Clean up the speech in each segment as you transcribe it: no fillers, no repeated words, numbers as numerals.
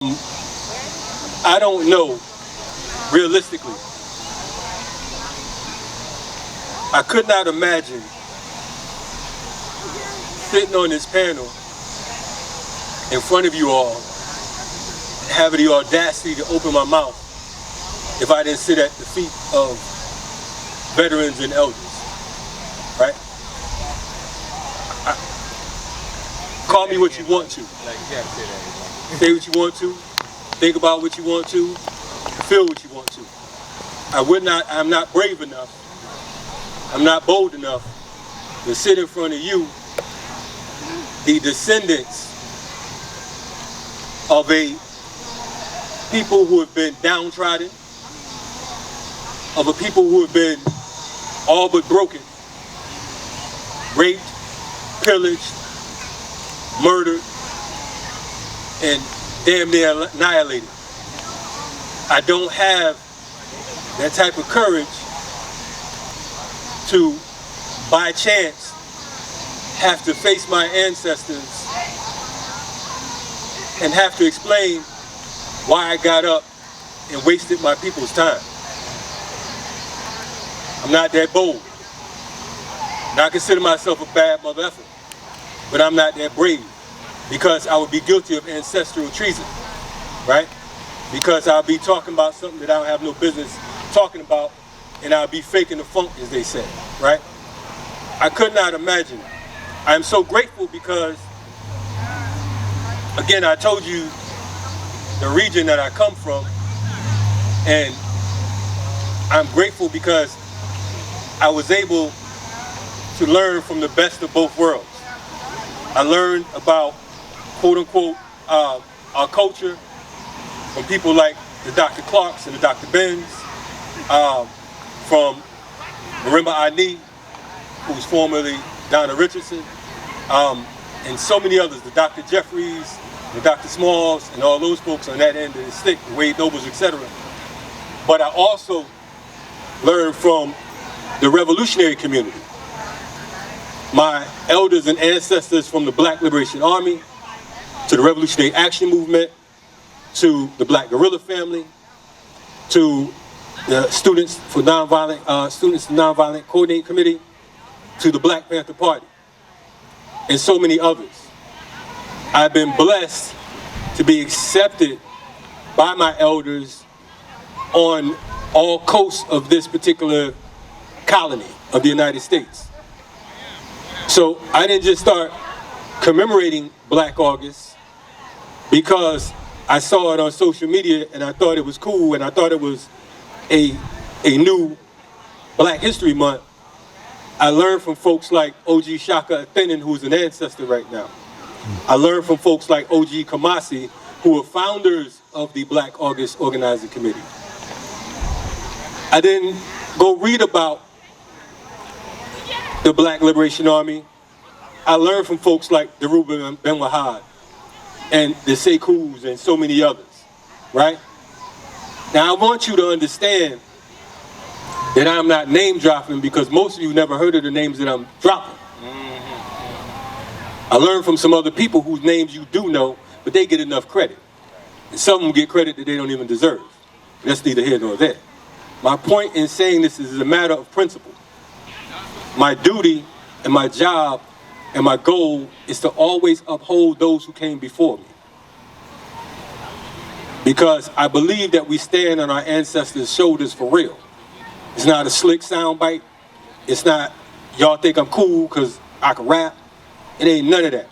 I don't know, realistically. I could not imagine sitting on this panel in front of you all, having the audacity to open my mouth if I didn't sit at the feet of veterans and elders, right? Call me what you want to. Say what you want to. Think about what you want to. Feel what you want to. I'm not brave enough. I'm not bold enough to sit in front of you, the descendants of a people who have been downtrodden, of a people who have been all but broken, raped, pillaged, murdered, and damn near annihilated. I don't have that type of courage to, by chance, have to face my ancestors and have to explain why I got up and wasted my people's time. I'm not that bold. Now, I consider myself a bad mother effer, but I'm not that brave because I would be guilty of ancestral treason, right? Because I'll be talking about something that I don't have no business talking about, and I'll be faking the funk, as they say, right? I could not imagine. I'm so grateful because, again, I told you the region that I come from, and I'm grateful because I was able to learn from the best of both worlds. I learned about, quote unquote, our culture from people like the Dr. Clarks and the Dr. Benz, from Marimba Ani, who's formerly Donna Richardson, and so many others, the Dr. Jeffries, the Dr. Smalls, and all those folks on that end of the stick, the Wade Nobles, etc. But I also learned from the revolutionary community. My elders and ancestors from the Black Liberation Army, to the Revolutionary Action Movement, to the Black Guerrilla family, to the Students for Nonviolent Coordinating Committee, to the Black Panther Party, and so many others. I've been blessed to be accepted by my elders on all coasts of this particular colony of the United States. So I didn't just start commemorating Black August because I saw it on social media and I thought it was cool and I thought it was a new Black History Month. I learned from folks like O.G. Shaka Athenin, who's an ancestor right now. I learned from folks like O.G. Kamasi, who are founders of the Black August Organizing Committee. I didn't go read about the Black Liberation Army. I learned from folks like Daruba Ben Wahad and the Sekous and so many others, right? Now I want you to understand that I'm not name dropping because most of you never heard of the names that I'm dropping. I learned from some other people whose names you do know, but they get enough credit. And some of them get credit that they don't even deserve. That's neither here nor there. My point in saying this is a matter of principle. My duty and my job and my goal is to always uphold those who came before me. Because I believe that we stand on our ancestors' shoulders for real. It's not a slick soundbite. It's not, y'all think I'm cool because I can rap. It ain't none of that.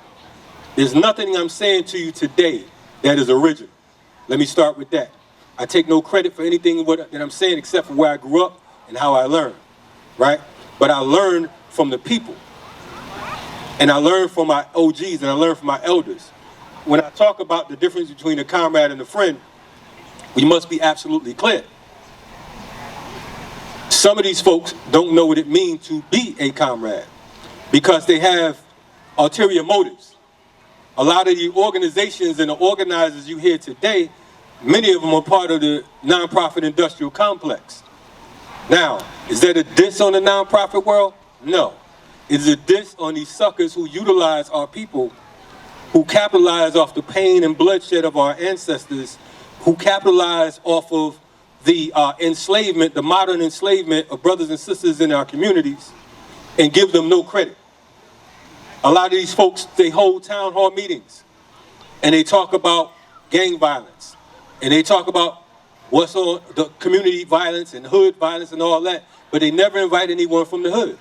There's nothing I'm saying to you today that is original. Let me start with that. I take no credit for anything that I'm saying except for where I grew up and how I learned, right? But I learned from the people. And I learned from my OGs and I learned from my elders. When I talk about the difference between a comrade and a friend, we must be absolutely clear. Some of these folks don't know what it means to be a comrade because they have ulterior motives. A lot of the organizations and the organizers you hear today, many of them are part of the nonprofit industrial complex. Now, is that a diss on the nonprofit world? No. It's a diss on these suckers who utilize our people who capitalize off the pain and bloodshed of our ancestors, who capitalize off of the enslavement, the modern enslavement of brothers and sisters in our communities, and give them no credit. A lot of these folks, they hold town hall meetings, and they talk about gang violence, and they talk about what's on the community violence and hood violence and all that, but they never invite anyone from the hood.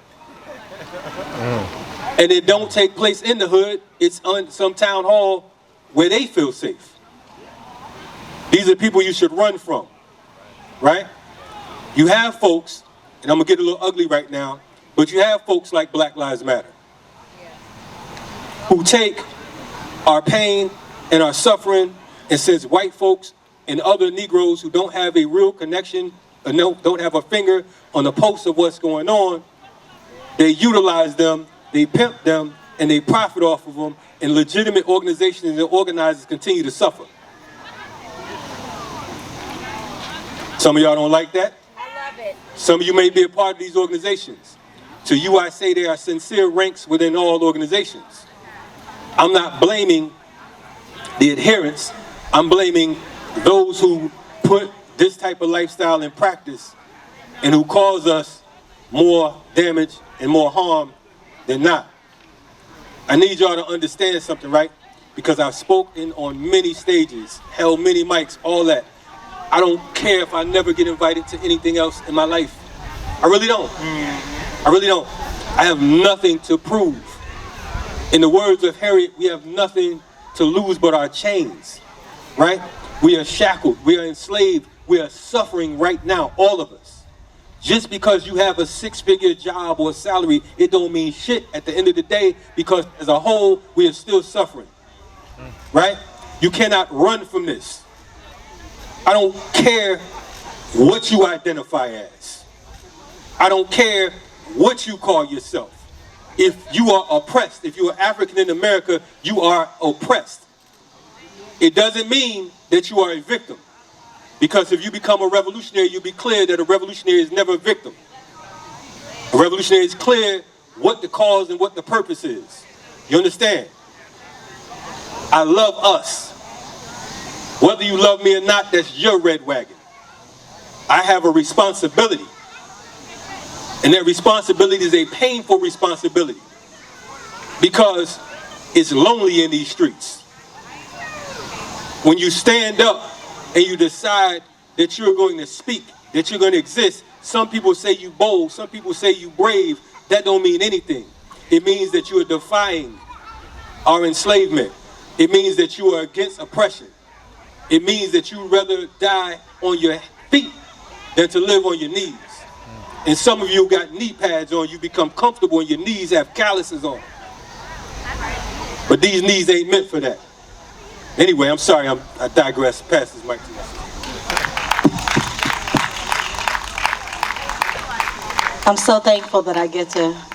And it don't take place in the hood, it's on some town hall where they feel safe. These are people you should run from, right? You have folks, and I'm gonna get a little ugly right now, but you have folks like Black Lives Matter, who take our pain and our suffering, and since white folks and other Negroes who don't have a real connection, or don't have a finger on the pulse of what's going on, they utilize them, they pimp them, and they profit off of them, and legitimate organizations and organizers continue to suffer. Some of y'all don't like that. I love it. Some of you may be a part of these organizations. To you, I say there are sincere ranks within all organizations. I'm not blaming the adherents. I'm blaming those who put this type of lifestyle in practice and who cause us more damage and more harm than not. I need y'all to understand something, right? Because I've spoken on many stages, held many mics, all that. I don't care if I never get invited to anything else in my life. I really don't. I really don't. I have nothing to prove. In the words of Harriet, we have nothing to lose but our chains, right? We are shackled, we are enslaved, we are suffering right now, all of us. Just because you have a six-figure job or salary, it don't mean shit at the end of the day, because as a whole, we are still suffering, right? You cannot run from this. I don't care what you identify as. I don't care what you call yourself. If you are oppressed, if you are African in America, you are oppressed. It doesn't mean that you are a victim. Because if you become a revolutionary, you'll be clear that a revolutionary is never a victim. A revolutionary is clear what the cause and what the purpose is. You understand? I love us. Whether you love me or not, that's your red wagon. I have a responsibility. And that responsibility is a painful responsibility. Because it's lonely in these streets. When you stand up and you decide that you're going to speak, that you're going to exist, some people say you bold, some people say you brave. That don't mean anything. It means that you are defying our enslavement. It means that you are against oppression. It means that you'd rather die on your feet than to live on your knees. And some of you got knee pads on, you become comfortable and your knees have calluses on. But these knees ain't meant for that. Anyway, I'm sorry, I digress. Pass this mic to you. I'm so thankful that I get to